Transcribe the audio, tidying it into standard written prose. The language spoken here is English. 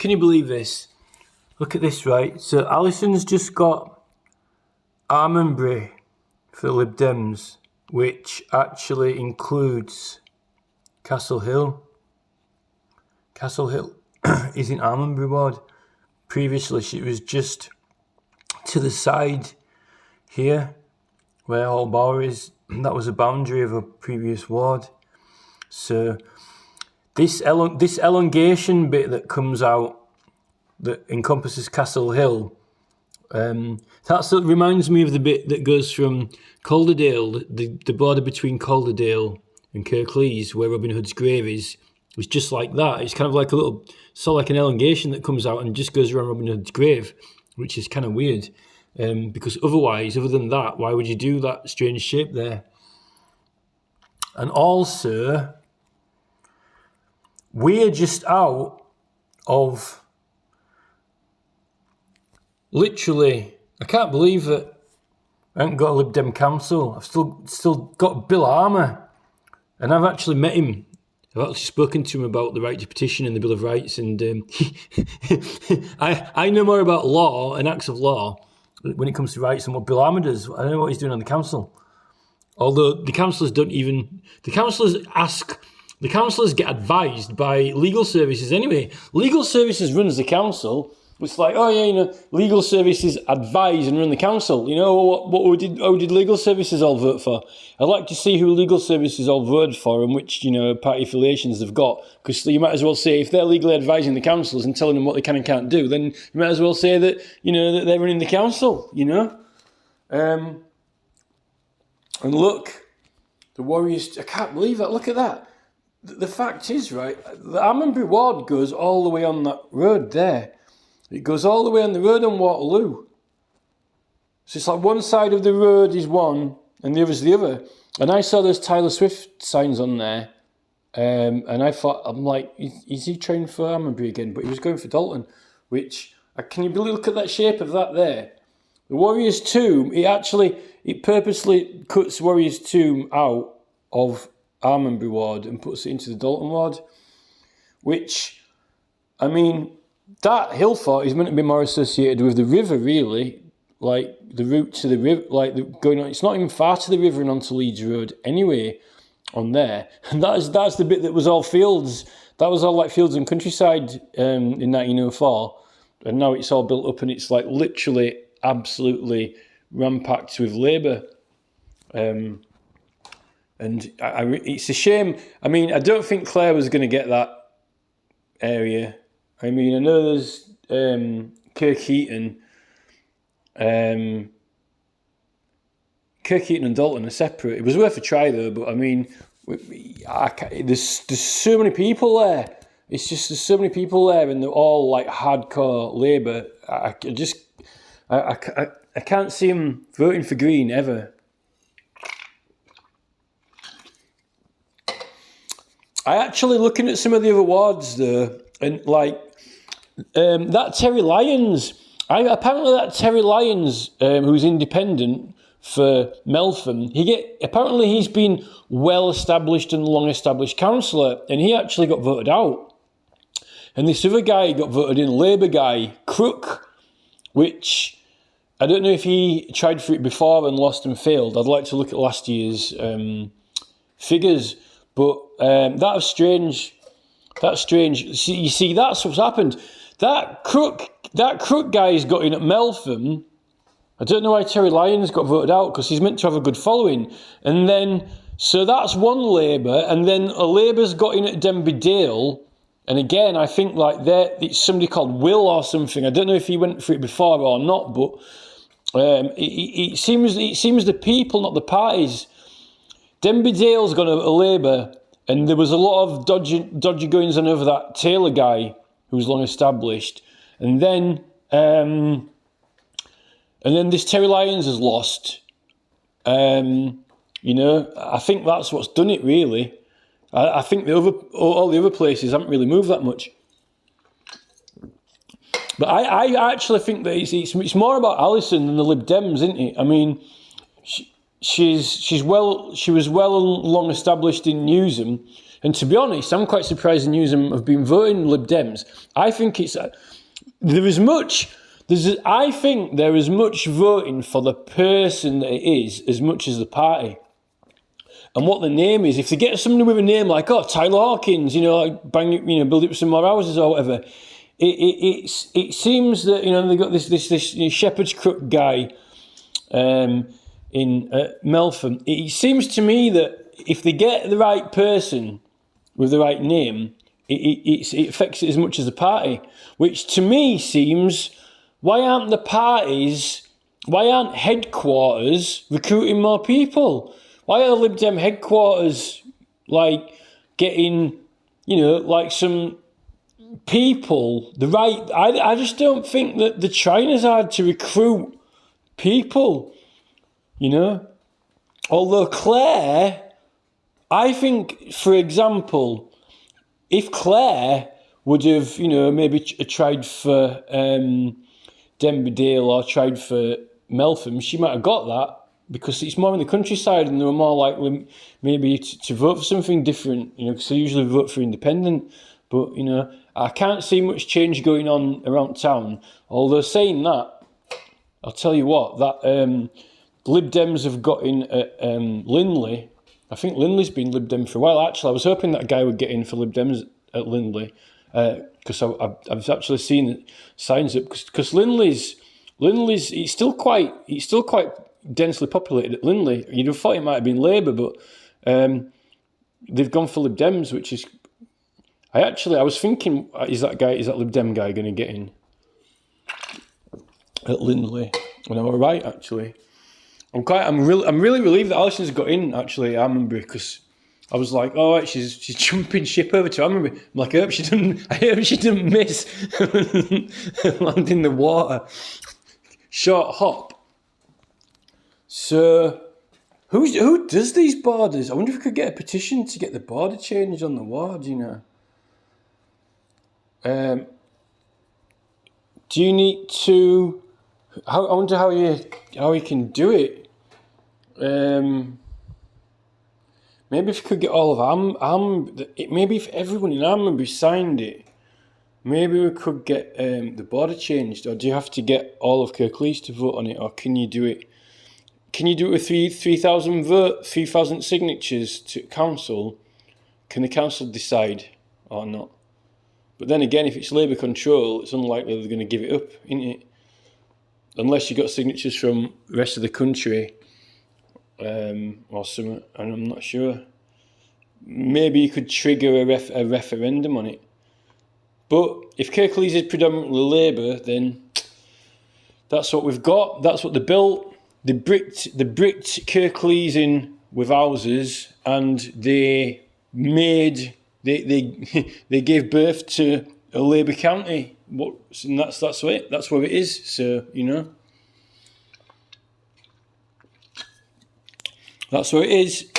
can you believe this? Look at this, right? So Alison's just got Almondbury for Lib Dems, which actually includes Castle Hill. Castle Hill is in Almondbury ward. Previously, she was just to the side here, where Almondbury is. That was a boundary of a previous ward. So this elongation bit that comes out that encompasses Castle Hill, that reminds me of the bit that goes from Calderdale, the border between Calderdale and Kirklees, where Robin Hood's grave is. It's just like that. It's kind of like like an elongation that comes out and just goes around Robin Hood's grave, which is kind of weird. Because otherwise, other than that, why would you do that strange shape there? And also, we're just out of, literally, I can't believe that I haven't got a Lib Dem council. I've still got Bill Armour, and I've actually met him. I've actually spoken to him about the right to petition and the Bill of Rights, and I know more about law and acts of law when it comes to rights and what Bill Armour does. I don't know what he's doing on the council. Although the councillors get advised by legal services anyway. Legal services runs the council. It's like, oh yeah, legal services advise and run the council. How did legal services all vote for? I'd like to see who legal services all voted for and which, party affiliations they've got. Because you might as well say, if they're legally advising the councils and telling them what they can and can't do, then you might as well say that, that they're running the council, And look, the Warriors, I can't believe that. Look at that. The fact is, right, the Almondbury ward goes all the way on that road there. It goes all the way on the road on Waterloo. So it's like one side of the road is one and the other's the other. And I saw those Taylor Swift signs on there. And I thought, I'm like, is he training for Almondbury again? But he was going for Dalton, which, can you believe, look at that shape of that there? The Warriors tomb, it purposely cuts Warriors tomb out of Almondbury ward and puts it into the Dalton ward, which, that hill fort is meant to be more associated with the river, really, like the route to the river, going on. It's not even far to the river and onto Leeds Road anyway, on there. And that's the bit that was all fields. That was all like fields and countryside in 1904, and now it's all built up and it's like literally absolutely rampacked with labour. And it's a shame. I don't think Clare was going to get that area. I know there's Kirkheaton. Kirkheaton and Dalton are separate. It was worth a try though, but there's so many people there. It's just there's so many people there, and they're all like hardcore Labour. I can't see them voting for Green ever. I actually looking at some of the other wards though, and that Terry Lyons. Apparently that Terry Lyons, who's independent for Meltham, apparently he's been well-established and long-established councillor, and he actually got voted out. And this other guy got voted in, Labour guy, Crook, which I don't know if he tried for it before and lost and failed. I'd like to look at last year's figures, but that's strange. That's strange. You see, that's what's happened. That Crook guy's got in at Meltham. I don't know why Terry Lyons got voted out, because he's meant to have a good following. And then, so that's one Labour, and then a Labour's got in at Denby Dale. And again, I think it's somebody called Will or something. I don't know if he went for it before or not, but it seems the people, not the parties. Denby Dale's got a Labour, and there was a lot of dodgy goings on over that Taylor guy who was long established, and then this Terry Lyons has lost. I think that's what's done it really. I think all the other places haven't really moved that much. But I actually think that it's more about Alison than the Lib Dems, isn't it? She was well and long established in Newsome. And to be honest, I'm quite surprised the Newsome have been voting Lib Dems. I think I think there is much voting for the person that it is as much as the party. And what the name is, if they get somebody with a name like, Tyler Hawkins, like build up some more houses or whatever, it seems that, they got this Shepherd's Crook guy in Meltham. It seems to me that if they get the right person with the right name, it affects it as much as the party, which to me seems, why aren't headquarters recruiting more people? Why are the Lib Dem headquarters getting, some people, the right... I just don't think that they're trying as hard to recruit people, Although Claire, I think, for example, if Claire would have, maybe tried for Denberdale or tried for Meltham, she might have got that, because it's more in the countryside and they were more likely maybe to vote for something different, because they usually vote for independent. But, I can't see much change going on around town. Although saying that, I'll tell you what, that Lib Dems have got in at Lindley. I think Lindley's been Lib Dem for a while. Actually, I was hoping that guy would get in for Lib Dems at Lindley, because I've actually seen signs up, because Lindley's it's still quite densely populated at Lindley. You'd have thought it might have been Labour, but they've gone for Lib Dems, which is... I was thinking, is that Lib Dem guy going to get in at Lindley? And I'm all right, actually. I'm really relieved that Alison's got in, actually, at Almondbury, because I was like, she's jumping ship over to Almondbury. I'm like, I hope she didn't miss land in the water. Short hop. So, who does these borders? I wonder if we could get a petition to get the border changed on the ward, Do you need to... I wonder how you can do it. Maybe if you could get all of maybe if everyone in Almondbury signed it, maybe we could get the border changed. Or do you have to get all of Kirklees to vote on it, or can you do it? Can you do it with 3,000 signatures to council? Can the council decide or not? But then again, if it's Labour control, it's unlikely they're going to give it up, isn't it? Unless you got signatures from the rest of the country, or something, and I'm not sure. Maybe you could trigger a referendum on it. But if Kirklees is predominantly Labour, then that's what we've got. That's what they built. They bricked Kirklees in with houses, and they gave birth to a Labour county. And that's it. That's where it is. So, that's where it is.